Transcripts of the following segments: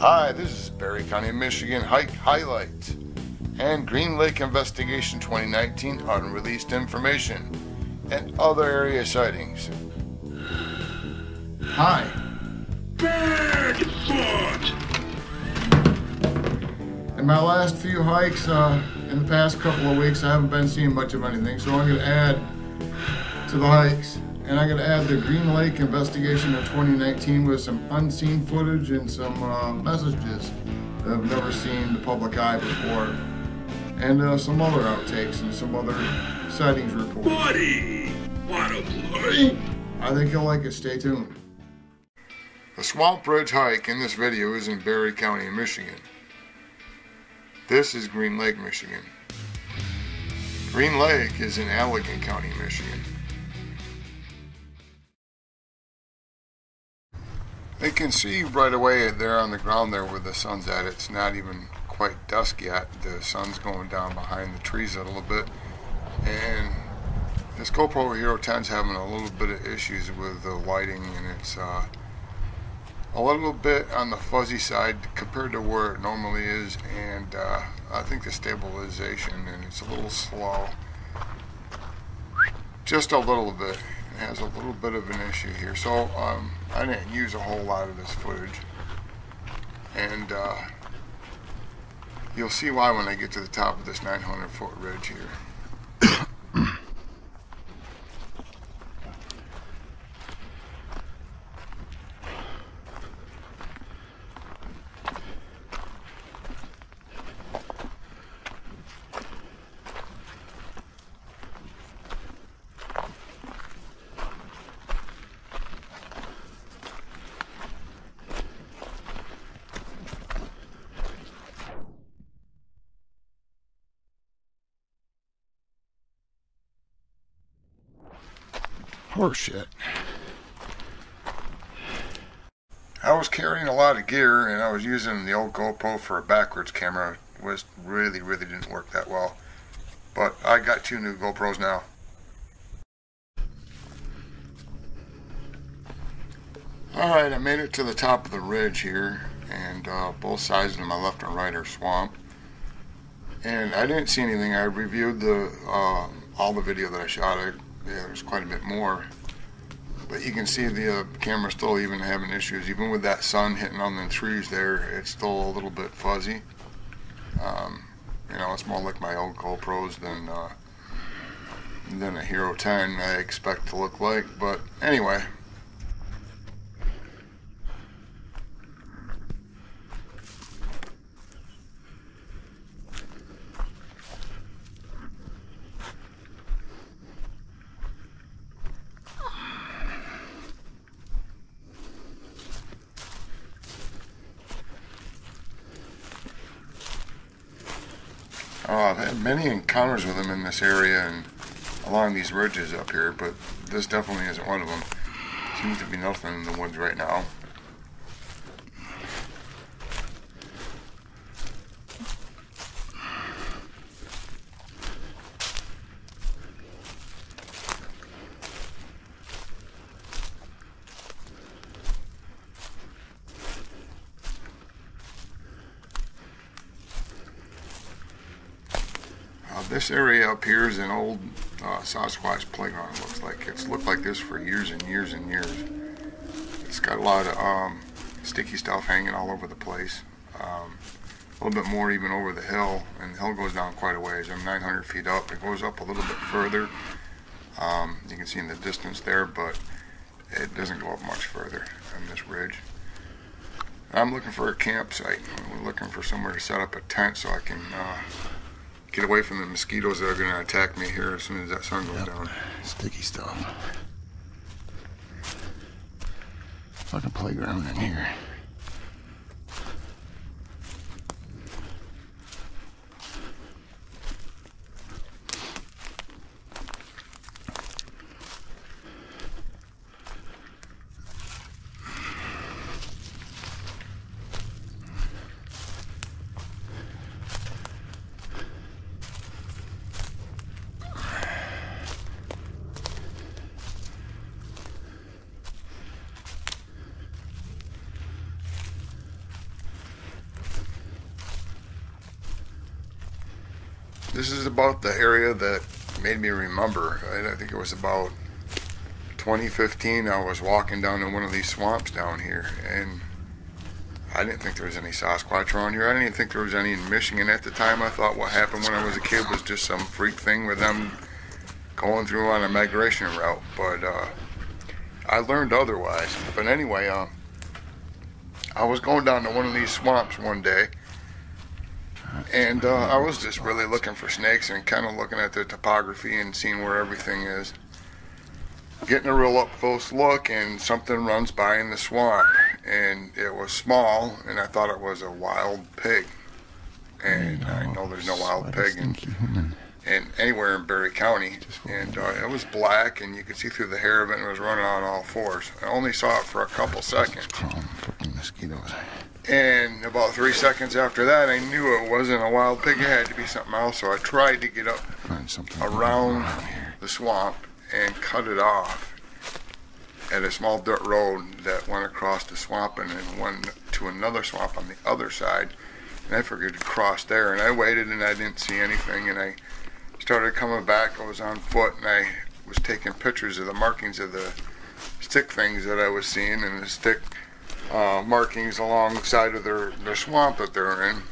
Hi, this is Barry County, Michigan Hike Highlights and Green Lake Investigation 2019 Unreleased Information and other area sightings. Hi. Bigfoot! In my last few hikes in the past couple of weeks, I haven't been seeing much of anything, so I'm going to add to the hikes. And I'm going to add the Green Lake Investigation of 2019 with some unseen footage and some messages that I've never seen the public eye before. And some other outtakes and some other sightings reports. Buddy! Wanna play? I think you'll like it. Stay tuned. The Swamp Ridge hike in this video is in Barry County, Michigan. This is Green Lake, Michigan. Green Lake is in Allegan County, Michigan. You can see right away there on the ground there where the sun's at. It's not even quite dusk yet. The sun's going down behind the trees a little bit. And this GoPro Hero 10's having a little bit of issues with the lighting, and it's a little bit on the fuzzy side compared to where it normally is. And I think the stabilization, and it's a little slow. Just a little bit. It has a little bit of an issue here. So I didn't use a whole lot of this footage, and you'll see why when I get to the top of this 900-foot ridge here. Horseshit. I was carrying a lot of gear, and I was using the old GoPro for a backwards camera. It really didn't work that well. But I got 2 new GoPros now. Alright, I made it to the top of the ridge here, and both sides to my left and right are swamp. And I didn't see anything. I reviewed the all the video that I shot. Yeah, there's quite a bit more, but you can see the camera still even having issues. Even with that sun hitting on the trees there, it's still a little bit fuzzy. You know, it's more like my old GoPros than a Hero 10 I expect to look like. But anyway. I've had many encounters with them in this area and along these ridges up here, but this definitely isn't one of them. Seems to be nothing in the woods right now. This area up here is an old Sasquatch playground. Looks like it's looked like this for years and years and years. It's got a lot of sticky stuff hanging all over the place. A little bit more even over the hill, and the hill goes down quite a ways. I'm 900 feet up. It goes up a little bit further. You can see in the distance there, but it doesn't go up much further on this ridge. I'm looking for a campsite. I'm looking for somewhere to set up a tent so I can get away from the mosquitoes that are going to attack me here as soon as that sun goes down. Sticky stuff. Fucking playground in here. this is about the area that made me remember. I think it was about 2015. I was walking down in one of these swamps down here, and I didn't think there was any Sasquatch around here. I didn't even think there was any in Michigan at the time. I thought what happened when I was a kid was just some freak thing with them going through on a migration route, but I learned otherwise. But anyway, I was going down to one of these swamps one day, and I was just really looking for snakes and kind of looking at the topography and seeing where everything is. Getting a real up close look, and something runs by in the swamp, and it was small, and I thought it was a wild pig. And I know there's no wild pig in anywhere in Berry County, and it was black, and you could see through the hair of it, and it was running on all fours. I only saw it for a couple seconds. Mosquitoes. And about 3 seconds after that, I knew it wasn't a wild pig. It had to be something else. So I tried to get up around the swamp and cut it off at a small dirt road that went across the swamp and then went to another swamp on the other side. And I figured to cross there. And I waited, and I didn't see anything. And I started coming back. I was on foot, and I was taking pictures of the markings of the stick things that I was seeing, and the stick markings alongside of their swamp that they're in.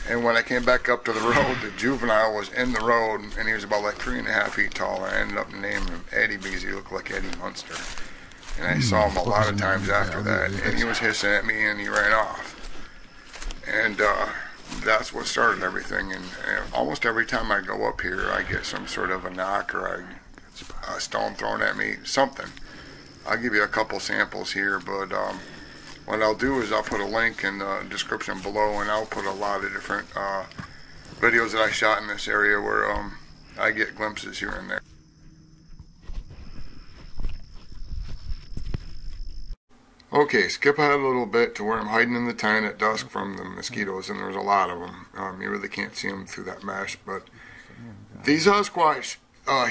And when I came back up to the road, the juvenile was in the road, and he was about like 3.5 feet tall. I ended up naming him Eddie because he looked like Eddie Munster. And I saw him a lot of times after that, and he was hissing at me, and he ran off. And that's what started everything. And almost every time I go up here, I get some sort of a knock or a stone thrown at me, something. I'll give you a couple samples here, but what I'll do is I'll put a link in the description below, and I'll put a lot of different videos that I shot in this area where I get glimpses here and there. Okay, skip ahead a little bit to where I'm hiding in the tent at dusk from the mosquitoes, and there's a lot of them. You really can't see them through that mesh, but these Sasquatch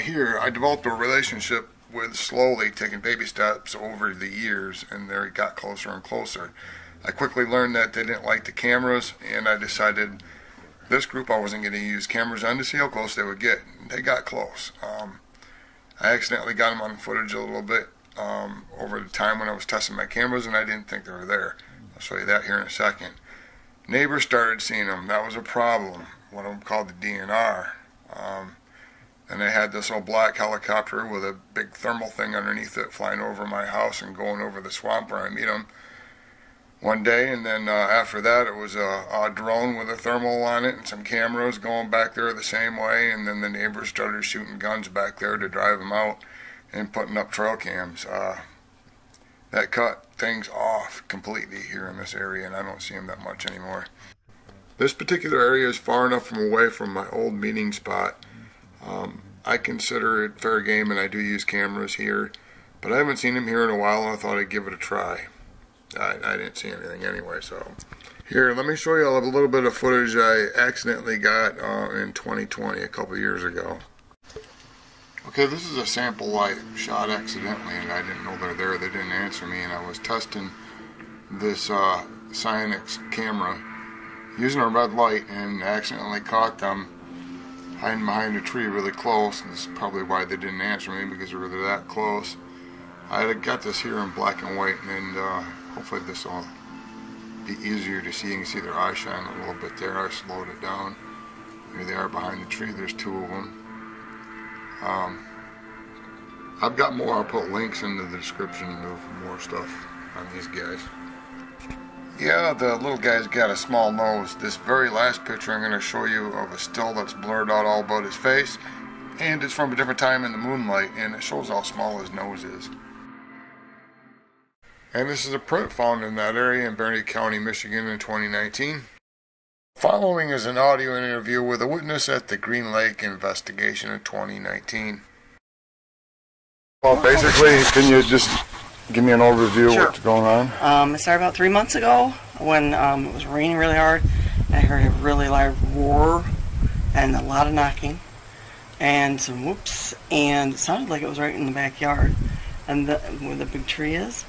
here, I developed a relationship with slowly, taking baby steps over the years, and they got closer and closer. I quickly learned that they didn't like the cameras, and I decided this group I wasn't going to use cameras on to see how close they would get. They got close. I accidentally got them on footage a little bit over the time when I was testing my cameras, and I didn't think they were there. I'll show you that here in a second. Neighbors started seeing them. That was a problem. One of them called the DNR. And they had this old black helicopter with a big thermal thing underneath it flying over my house and going over the swamp where I meet them one day. And then after that, it was a drone with a thermal on it and some cameras going back there the same way. And then the neighbors started shooting guns back there to drive them out and putting up trail cams. That cut things off completely here in this area, and I don't see them that much anymore. This particular area is far enough away from my old meeting spot. I consider it fair game, and I do use cameras here, but I haven't seen him here in a while, and I thought I'd give it a try. I didn't see anything anyway, so. Here, let me show you a little bit of footage I accidentally got in 2020, a couple years ago. Okay, this is a sample I shot accidentally, and I didn't know they're there. They didn't answer me, and I was testing this Cyanix camera using a red light, and accidentally caught them hiding behind a tree really close. And this is probably why they didn't answer me, because they were that close. I got this here in black and white, and hopefully this will be easier to see. You can see their eye shine a little bit there. I slowed it down. Here they are behind the tree. There's two of them. I've got more. I'll put links in the description of more stuff on these guys. Yeah, the little guy's got a small nose. This very last picture I'm going to show you of a still that's blurred out all but his face, and it's from a different time in the moonlight, and it shows how small his nose is. And this is a print found in that area in Berry County, Michigan in 2019. Following is an audio interview with a witness at the Green Lake investigation in 2019. Well, basically, can you just give me an overview of what's going on? It started about 3 months ago when it was raining really hard, and I heard a really loud roar and a lot of knocking and some whoops, and it sounded like it was right in the backyard and where the big tree is.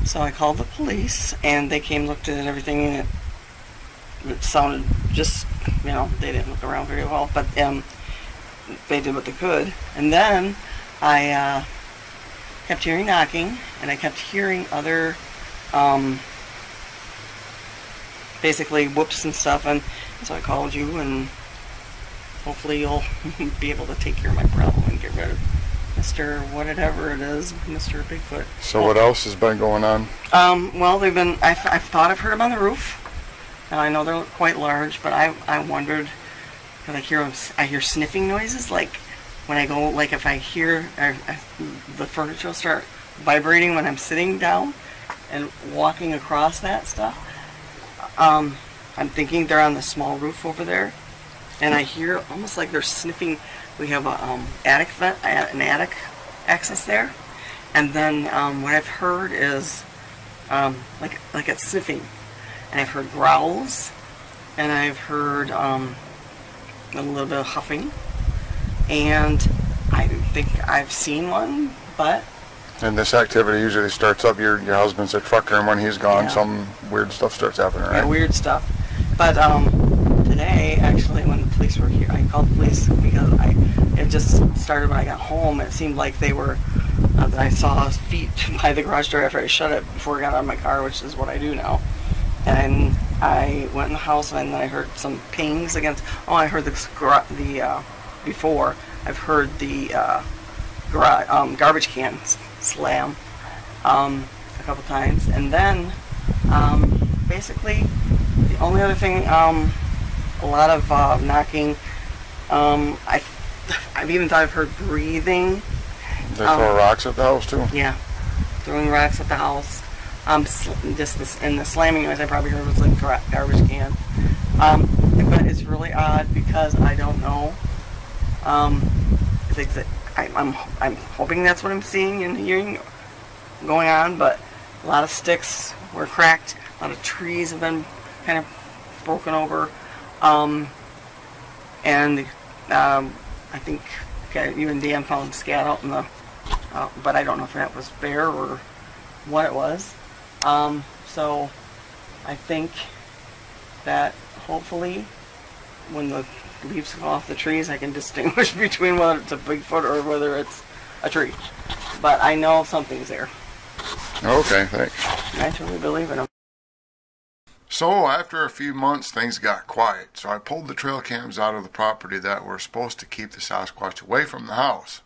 So I called the police, and they came, looked at everything, and it it sounded just, they didn't look around very well, but they did what they could. And then I kept hearing knocking, and I kept hearing other basically whoops and stuff, and so I called you, and hopefully you'll be able to take care of my problem and get rid of Mr. whatever it is, Mr. Bigfoot. So what else has been going on? Well, they've been, I thought I've heard them on the roof, and I know they're quite large, but I wondered, because I hear sniffing noises, like when I go, like if I hear the furniture will start vibrating when I'm sitting down and walking across that stuff. I'm thinking they're on the small roof over there, and I hear almost like they're sniffing. We have a an attic access there, and then what I've heard is like it's sniffing, and I've heard growls, and I've heard a little bit of huffing, and I think I've seen one, but. And this activity usually starts up, your husband's a trucker, and when he's gone, Yeah. some weird stuff starts happening, right? Yeah, weird stuff. But today, actually, when the police were here, I called the police because it just started when I got home. It seemed like they were, I saw feet by the garage door after I shut it before I got out of my car, which is what I do now. And I went in the house, and then I heard some pings against, I heard before, I've heard the garbage cans slam a couple times, and then basically the only other thing, a lot of knocking. I've even thought I've heard breathing. They throw rocks at the house too? Yeah, throwing rocks at the house. Just this, and the slamming noise I probably heard was like garbage can. But it's really odd because I don't know. I'm hoping that's what I'm seeing and hearing going on, but a lot of sticks were cracked, a lot of trees have been kind of broken over, and I think you and Dan found scat out in the, but I don't know if that was bear or what it was. So I think that hopefully when the leaves come off the trees, I can distinguish between whether it's a Bigfoot or whether it's a tree. But I know something's there. Okay, thanks. I truly believe in them. So after a few months, things got quiet. So I pulled the trail cams out of the property that were supposed to keep the Sasquatch away from the house.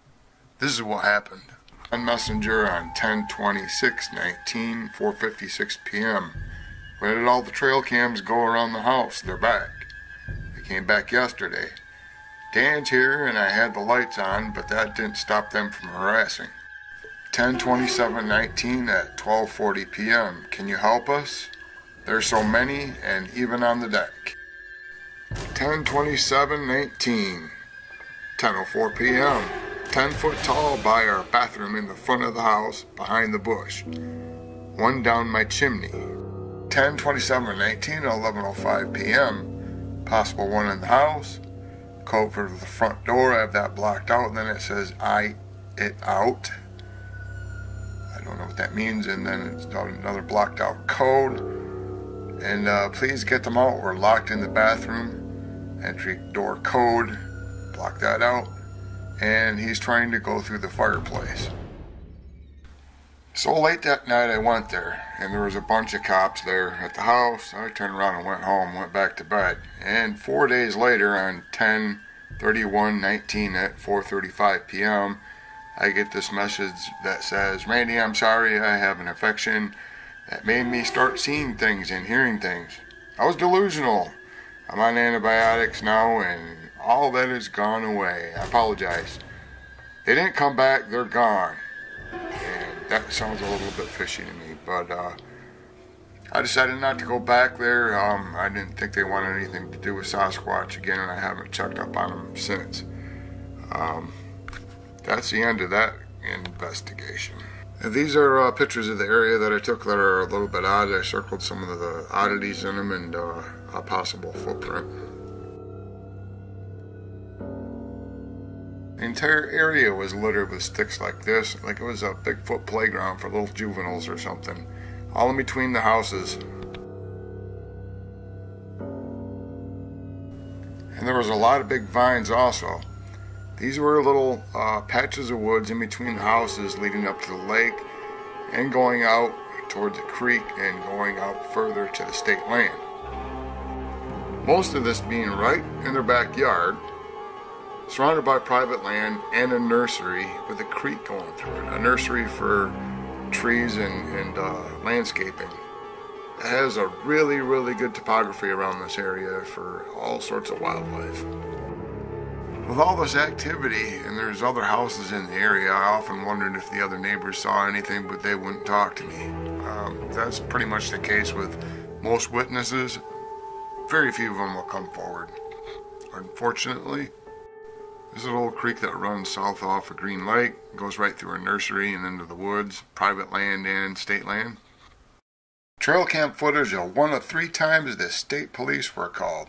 This is what happened. On Messenger on 10/26/19, 4:56 p.m. Where did all the trail cams go around the house? They're back. They came back yesterday. Dan's here and I had the lights on, but that didn't stop them from harassing. 10/27/19 at 12:40 p.m. Can you help us? There's so many, and even on the deck. 10/27/19, 10:04 p.m. 10 foot tall by our bathroom in the front of the house, behind the bush. One down my chimney. 10/27/19 at 11:05 p.m. Possible one in the house. Code for the front door, I have that blocked out, and then it says it out. I don't know what that means, and then it's another blocked out code. And please get them out. We're locked in the bathroom. Entry door code. Block that out. And he's trying to go through the fireplace. So late that night I went there, and there was a bunch of cops there at the house. I turned around and went home, went back to bed. And 4 days later, on 10/31/19 at 4:35 p.m., I get this message that says, "Randy, I'm sorry, I have an infection that made me start seeing things and hearing things. I was delusional. I'm on antibiotics now, and all that has gone away. I apologize." They didn't come back, they're gone. And that sounds a little bit fishy to me, but I decided not to go back there. I didn't think they wanted anything to do with Sasquatch again, and I haven't checked up on them since. That's the end of that investigation. And these are pictures of the area that I took that are a little bit odd. I circled some of the oddities in them and a possible footprint. The entire area was littered with sticks like this, like it was a Bigfoot playground for little juveniles or something, all in between the houses. And there was a lot of big vines also. These were little patches of woods in between the houses leading up to the lake and going out towards the creek and going out further to the state land. Most of this being right in their backyard, surrounded by private land and a nursery with a creek going through it. A nursery for trees and landscaping. It has a really, really good topography around this area for all sorts of wildlife. With all this activity, and there's other houses in the area, I often wondered if the other neighbors saw anything, but they wouldn't talk to me. That's pretty much the case with most witnesses. Very few of them will come forward. Unfortunately, there's an old creek that runs south off of Green Lake, goes right through a nursery and into the woods, private land and state land. Trail cam footage of one of 3 times the state police were called.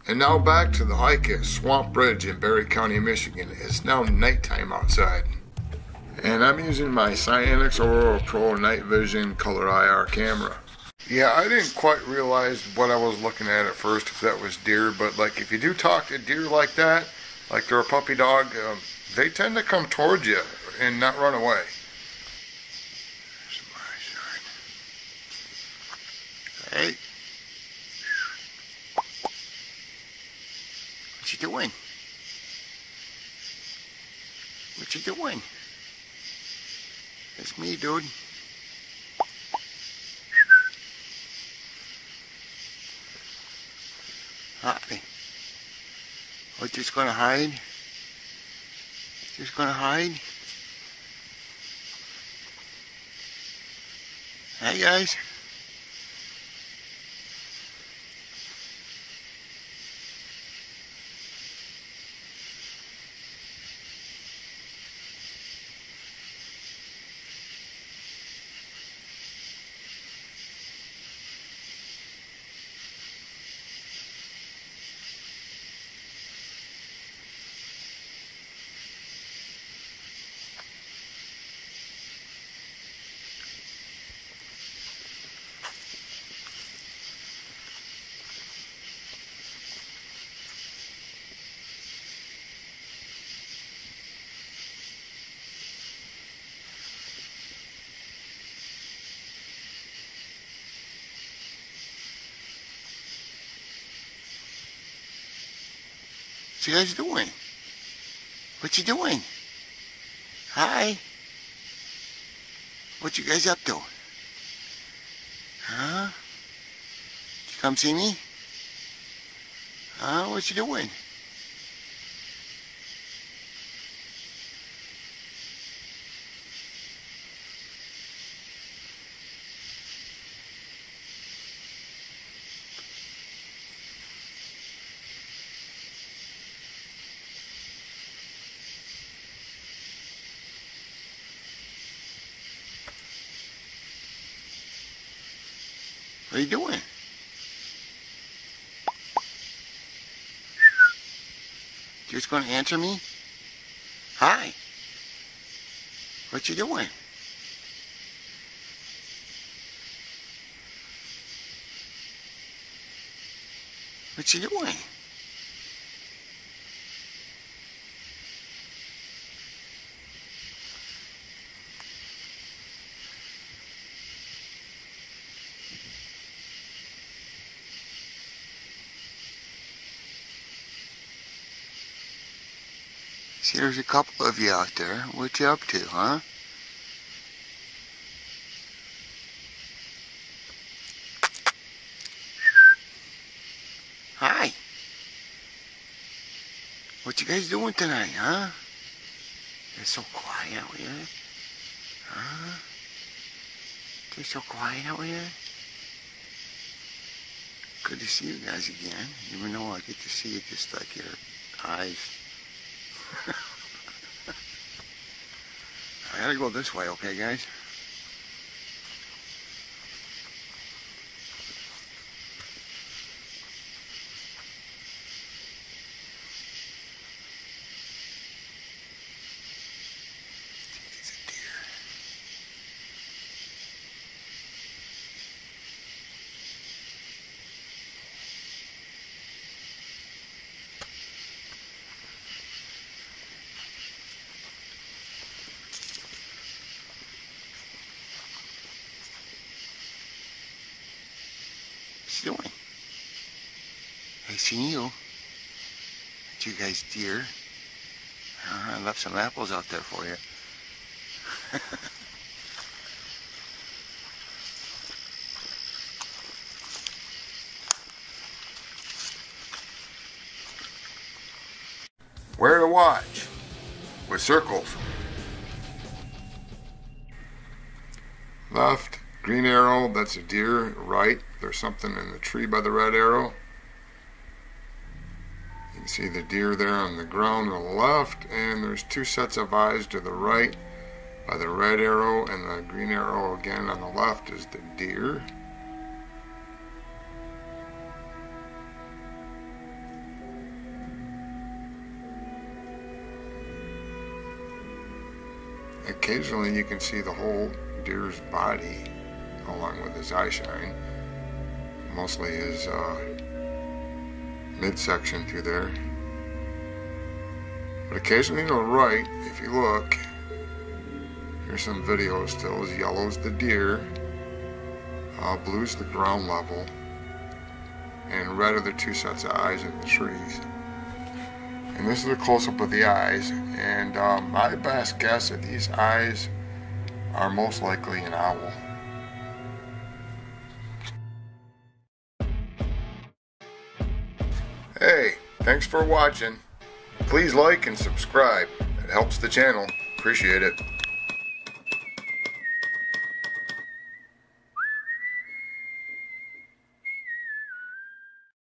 And now back to the hike at Swamp Ridge in Berry County, Michigan. It's now nighttime outside. And I'm using my Cyanix Aurora Pro Night Vision Color IR camera. Yeah, I didn't quite realize what I was looking at first, if that was deer, but like if you do talk to deer like that, like they're a puppy dog, they tend to come towards you and not run away. Hey. What you doing? What you doing? It's me, dude. Hi. Oh, just gonna hide? Just gonna hide? Hey, guys. What you guys doing? What you doing? Hi. What you guys up to? Huh? You come see me? Huh? What you doing? What are you doing? Just gonna answer me? Hi. What you doing? What you doing? See, there's a couple of you out there. What you up to, huh? Hi. What you guys doing tonight, huh? It's so quiet out here. Huh? It's so quiet out here. Good to see you guys again. Even though I get to see it just like your eyes. I gotta go this way, okay, guys? It's a deer. What's he doing? I seen you. But you guys deer. I left some apples out there for you. Where to watch? With circles. Left, green arrow, that's a deer. Right, there's something in the tree by the red arrow. You can see the deer there on the ground on the left, and there's two sets of eyes to the right by the red arrow, and the green arrow again on the left is the deer. Occasionally you can see the whole deer's body along with his eye shine, mostly his midsection through there. But occasionally to the right, if you look, here's some video stills. Yellow's the deer, blue's the ground level, and red are the two sets of eyes in the trees. And this is a close-up of the eyes, and my best guess at these eyes are most likely an owl. Hey, thanks for watching. Please like and subscribe. It helps the channel. Appreciate it.